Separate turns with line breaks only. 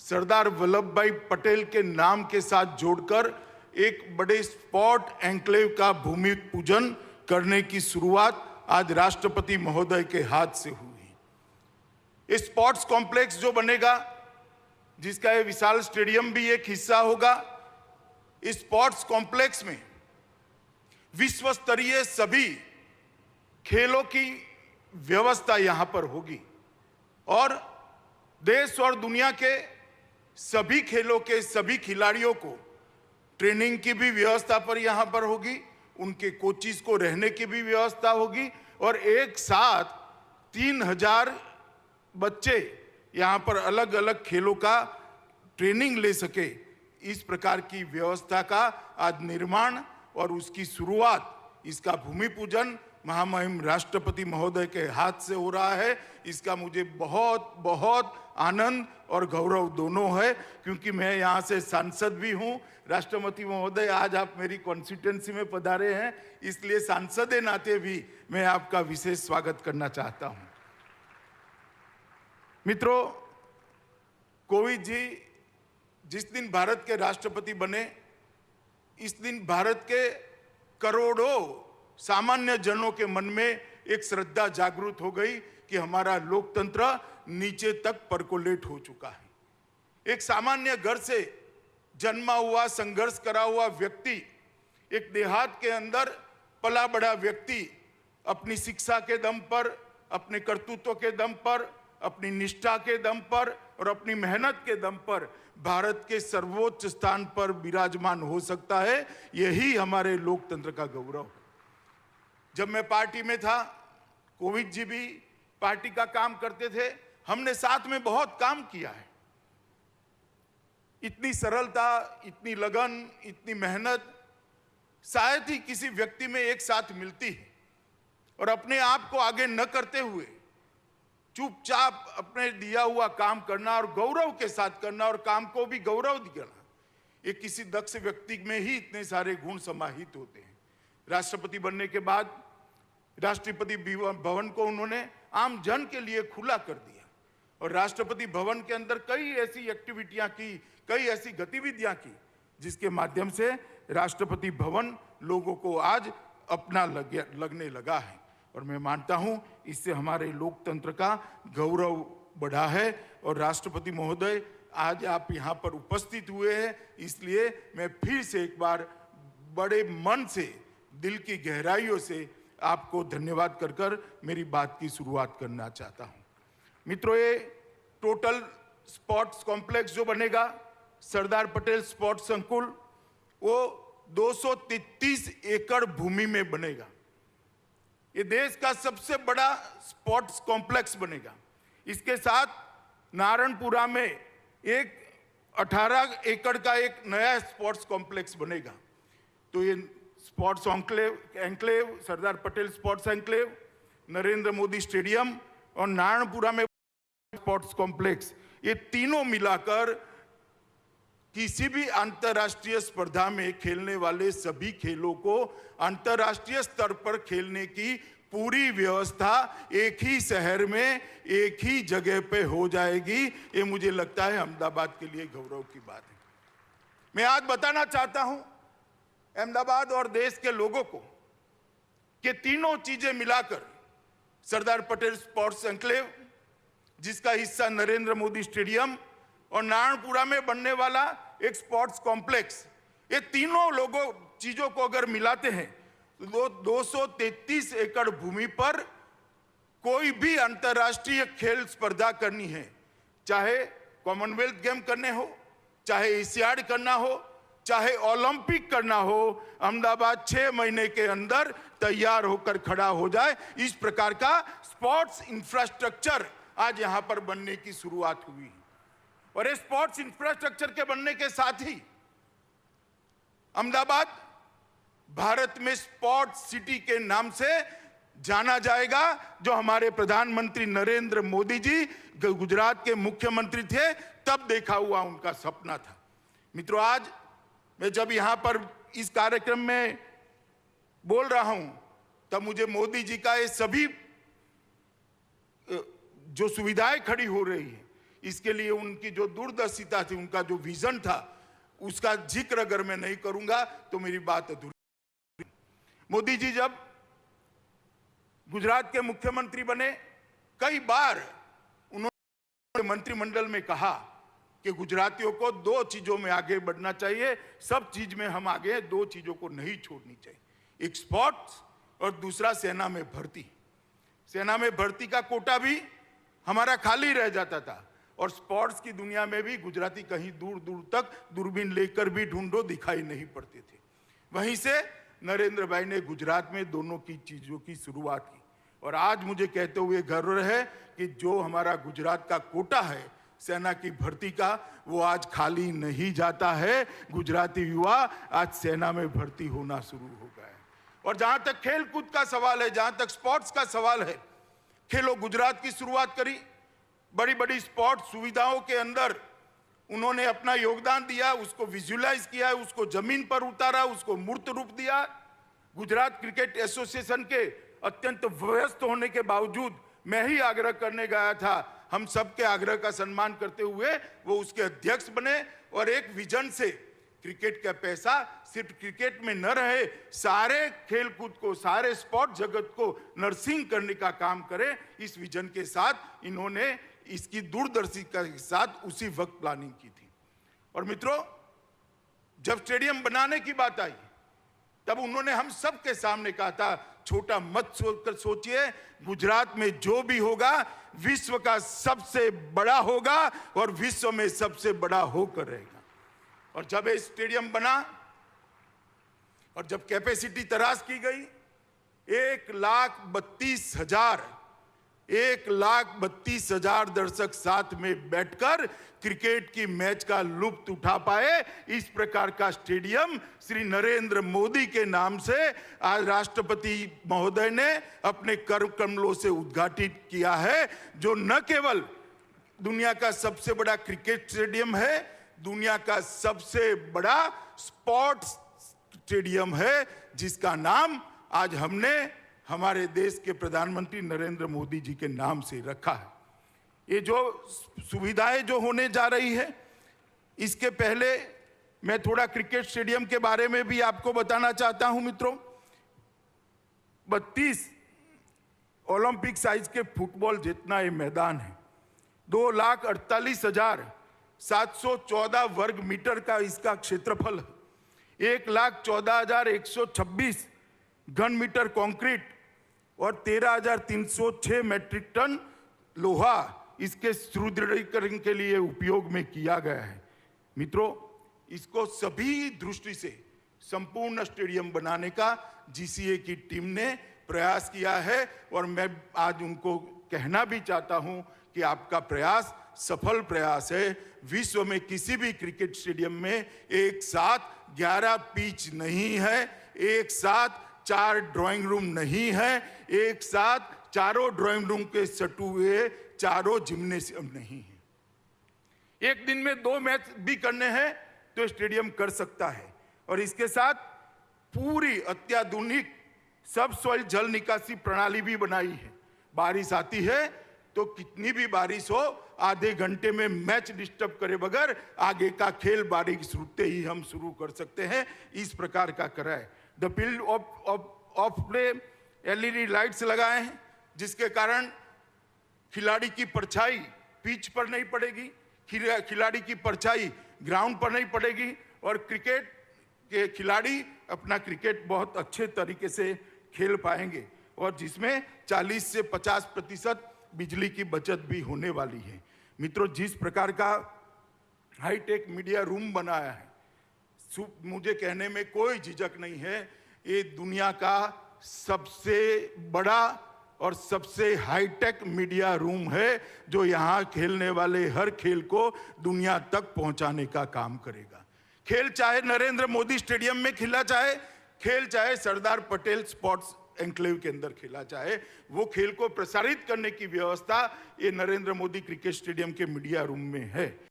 सरदार वल्लभ भाई पटेल के नाम के साथ जोड़कर एक बड़े स्पोर्ट एन्क्लेव का भूमि पूजन करने की शुरुआत आज राष्ट्रपति महोदय के हाथ से हुई। इस स्पोर्ट्स कॉम्प्लेक्स जो बनेगा, जिसका ये विशाल स्टेडियम भी एक हिस्सा होगा, इस स्पोर्ट्स कॉम्प्लेक्स में विश्व स्तरीय सभी खेलों की व्यवस्था यहां पर होगी और देश और दुनिया के सभी खेलों के सभी खिलाड़ियों को ट्रेनिंग की भी व्यवस्था पर यहां पर होगी, उनके कोचिज को रहने की भी व्यवस्था होगी और एक साथ 3000 बच्चे यहां पर अलग अलग खेलों का ट्रेनिंग ले सके, इस प्रकार की व्यवस्था का आज निर्माण और उसकी शुरुआत, इसका भूमि पूजन महामहिम राष्ट्रपति महोदय के हाथ से हो रहा है। इसका मुझे बहुत बहुत आनंद और गौरव दोनों है, क्योंकि मैं यहाँ से सांसद भी हूँ। राष्ट्रपति महोदय, आज आप मेरी कॉन्स्टिट्यूएंसी में पधारे हैं, इसलिए सांसद के नाते भी मैं आपका विशेष स्वागत करना चाहता हूँ। मित्रों, कोविंद जी जिस दिन भारत के राष्ट्रपति बने, इस दिन भारत के करोड़ों सामान्य जनों के मन में एक श्रद्धा जागृत हो गई कि हमारा लोकतंत्र नीचे तक परकोलेट हो चुका है। एक सामान्य घर से जन्मा हुआ, संघर्ष करा हुआ व्यक्ति, एक देहात के अंदर पला बड़ा व्यक्ति अपनी शिक्षा के दम पर, अपने कर्तृत्व के दम पर, अपनी निष्ठा के दम पर और अपनी मेहनत के दम पर भारत के सर्वोच्च स्थान पर विराजमान हो सकता है। यही हमारे लोकतंत्र का गौरव है। जब मैं पार्टी में था, कोविंद जी भी पार्टी का काम करते थे, हमने साथ में बहुत काम किया है। इतनी सरलता, इतनी लगन, इतनी मेहनत शायद ही किसी व्यक्ति में एक साथ मिलती है। और अपने आप को आगे न करते हुए चुपचाप अपने दिया हुआ काम करना और गौरव के साथ करना और काम को भी गौरव देना, ये किसी दक्ष व्यक्ति में ही इतने सारे गुण समाहित होते हैं। राष्ट्रपति बनने के बाद राष्ट्रपति भवन को उन्होंने आम जन के लिए खुला कर दिया और राष्ट्रपति भवन के अंदर कई ऐसी एक्टिविटियां की, कई ऐसी गतिविधियां की, जिसके माध्यम से राष्ट्रपति भवन लोगों को आज अपना लगने लगा है। और मैं मानता हूं इससे हमारे लोकतंत्र का गौरव बढ़ा है। और राष्ट्रपति महोदय, आज आप यहां पर उपस्थित हुए हैं, इसलिए मैं फिर से एक बार बड़े मन से, दिल की गहराइयों से आपको धन्यवाद कर मेरी बात की शुरुआत करना चाहता हूं। मित्रों, ये टोटल स्पोर्ट्स कॉम्प्लेक्स जो बनेगा, सरदार पटेल स्पोर्ट्स संकुल, वो 233 एकड़ भूमि में बनेगा। ये देश का सबसे बड़ा स्पोर्ट्स कॉम्प्लेक्स बनेगा। इसके साथ नारायणपुरा में एक 18 एकड़ का एक नया स्पोर्ट्स कॉम्प्लेक्स बनेगा। तो ये sports enclave, Sardar Patel sports enclave, Narendra Modi stadium और नारायणपुरा में स्पोर्ट्स कॉम्प्लेक्स, ये तीनों मिलाकर किसी भी अंतर्राष्ट्रीय स्पर्धा में खेलने वाले सभी खेलों को अंतर्राष्ट्रीय स्तर पर खेलने की पूरी व्यवस्था एक ही शहर में, एक ही जगह पे हो जाएगी। ये मुझे लगता है अहमदाबाद के लिए गौरव की बात है। मैं आज बताना चाहता हूं अहमदाबाद और देश के लोगों को कि तीनों चीजें मिलाकर सरदार पटेल स्पोर्ट्स एन्क्लेव, जिसका हिस्सा नरेंद्र मोदी स्टेडियम और नारायणपुरा में बनने वाला एक स्पोर्ट्स कॉम्प्लेक्स, ये तीनों चीजों को अगर मिलाते हैं तो 233 एकड़ भूमि पर कोई भी अंतर्राष्ट्रीय खेल स्पर्धा करनी है, चाहे कॉमनवेल्थ गेम करने हो, चाहे एशियाड करना हो, चाहे ओलंपिक करना हो, अहमदाबाद 6 महीने के अंदर तैयार होकर खड़ा हो जाए। इस प्रकार का स्पोर्ट्स इंफ्रास्ट्रक्चर आज यहां पर बनने की शुरुआत हुई है। और इस स्पोर्ट्स इंफ्रास्ट्रक्चर के बनने के साथ ही अहमदाबाद भारत में स्पोर्ट्स सिटी के नाम से जाना जाएगा, जो हमारे प्रधानमंत्री नरेंद्र मोदी जी गुजरात के मुख्यमंत्री थे तब देखा हुआ उनका सपना था। मित्रों, आज मैं जब यहां पर इस कार्यक्रम में बोल रहा हूं, तब मुझे मोदी जी का ये सभी जो सुविधाएं खड़ी हो रही है, इसके लिए उनकी जो दूरदर्शिता थी, उनका जो विजन था, उसका जिक्र अगर मैं नहीं करूंगा तो मेरी बात अधूरी। मोदी जी जब गुजरात के मुख्यमंत्री बने, कई बार उन्होंने मंत्रिमंडल में कहा कि गुजरातियों को दो चीजों में आगे बढ़ना चाहिए, सब चीज में हम आगे हैं, दो चीजों को नहीं छोड़नी चाहिए, एक स्पोर्ट्स और दूसरा सेना में भर्ती। सेना में भर्ती का कोटा भी हमारा खाली रह जाता था और स्पोर्ट्स की दुनिया में भी गुजराती कहीं दूर दूर तक दूरबीन लेकर भी ढूंढो दिखाई नहीं पड़ते थे। वहीं से नरेंद्र भाई ने गुजरात में दोनों की चीजों की शुरुआत की और आज मुझे कहते हुए गर्व है कि जो हमारा गुजरात का कोटा है सेना की भर्ती का, वो आज खाली नहीं जाता है। गुजराती युवा आज सेना में भर्ती होना शुरू हो गया है। और जहां तक खेल कूद का सवाल है, जहां तक स्पोर्ट्स का सवाल है, खेलो गुजरात की शुरुआत करी, बड़ी बड़ी स्पोर्ट्स सुविधाओं के अंदर उन्होंने अपना योगदान दिया, उसको विजुअलाइज किया, उसको जमीन पर उतारा, उसको मूर्त रूप दिया। गुजरात क्रिकेट एसोसिएशन के अत्यंत व्यस्त होने के बावजूद मैं ही आग्रह करने गया था, हम सबके आग्रह का सम्मान करते हुए वो उसके अध्यक्ष बने और एक विजन से क्रिकेट का पैसा सिर्फ क्रिकेट में न रहे, सारे खेलकूद को, सारे स्पोर्ट जगत को नर्सिंग करने का काम करे। इस विजन के साथ इन्होंने इसकी दूरदर्शिता के साथ उसी वक्त प्लानिंग की थी। और मित्रों, जब स्टेडियम बनाने की बात आई तब उन्होंने हम सब के सामने कहा था, छोटा मत सोचकर सोचिए, गुजरात में जो भी होगा विश्व का सबसे बड़ा होगा और विश्व में सबसे बड़ा होकर रहेगा। और जब ये स्टेडियम बना और जब कैपेसिटी तराश की गई, 1,32,000 दर्शक साथ में बैठकर क्रिकेट की मैच का लुत्फ उठा पाए, इस प्रकार का स्टेडियम श्री नरेंद्र मोदी के नाम से आज राष्ट्रपति महोदय ने अपने कर कमलों से उद्घाटित किया है, जो न केवल दुनिया का सबसे बड़ा क्रिकेट स्टेडियम है, दुनिया का सबसे बड़ा स्पोर्ट्स स्टेडियम है, जिसका नाम आज हमने हमारे देश के प्रधानमंत्री नरेंद्र मोदी जी के नाम से रखा है। ये जो सुविधाएं जो होने जा रही है, इसके पहले मैं थोड़ा क्रिकेट स्टेडियम के बारे में भी आपको बताना चाहता हूं मित्रों। 32 ओलंपिक साइज के फुटबॉल जितना ये मैदान है, 2,48,714 वर्ग मीटर का इसका क्षेत्रफल है, 1,14,126 घन मीटर कंक्रीट और 13,306 मैट्रिक टन लोहा इसके सुदृढ़ीकरण के लिए उपयोग में किया गया है। मित्रों, इसको सभी दृष्टि से संपूर्ण स्टेडियम बनाने का जीसीए की टीम ने प्रयास किया है और मैं आज उनको कहना भी चाहता हूं कि आपका प्रयास सफल प्रयास है। विश्व में किसी भी क्रिकेट स्टेडियम में एक साथ 11 पिच नहीं है, एक साथ 4 ड्राइंग रूम नहीं है, एक साथ चारों ड्राइंग रूम के सटू हुए चारों जिम्नेशियम नहीं है। एक दिन में 2 मैच भी करने हैं तो स्टेडियम कर सकता है और इसके साथ पूरी अत्याधुनिक सब सॉइल जल निकासी प्रणाली भी बनाई है। बारिश आती है तो कितनी भी बारिश हो, आधे घंटे में मैच डिस्टर्ब करे बगैर आगे का खेल बारिश रुकते ही हम शुरू कर सकते हैं, इस प्रकार का करा है। The field of play LED lights लगाए हैं, जिसके कारण खिलाड़ी की परछाई पिच पर नहीं पड़ेगी, खिलाड़ी की परछाई ग्राउंड पर नहीं पड़ेगी और क्रिकेट के खिलाड़ी अपना क्रिकेट बहुत अच्छे तरीके से खेल पाएंगे और जिसमें 40 से 50% बिजली की बचत भी होने वाली है। मित्रों, जिस प्रकार का हाईटेक मीडिया रूम बनाया है, मुझे कहने में कोई झिझक नहीं है, ये दुनिया का सबसे बड़ा और सबसे हाईटेक मीडिया रूम है, जो यहाँ खेलने वाले हर खेल को दुनिया तक पहुंचाने का काम करेगा। खेल चाहे नरेंद्र मोदी स्टेडियम में खेला चाहे, खेल चाहे सरदार पटेल स्पोर्ट्स एन्क्लेव के अंदर खेला चाहे, वो खेल को प्रसारित करने की व्यवस्था ये नरेंद्र मोदी क्रिकेट स्टेडियम के मीडिया रूम में है।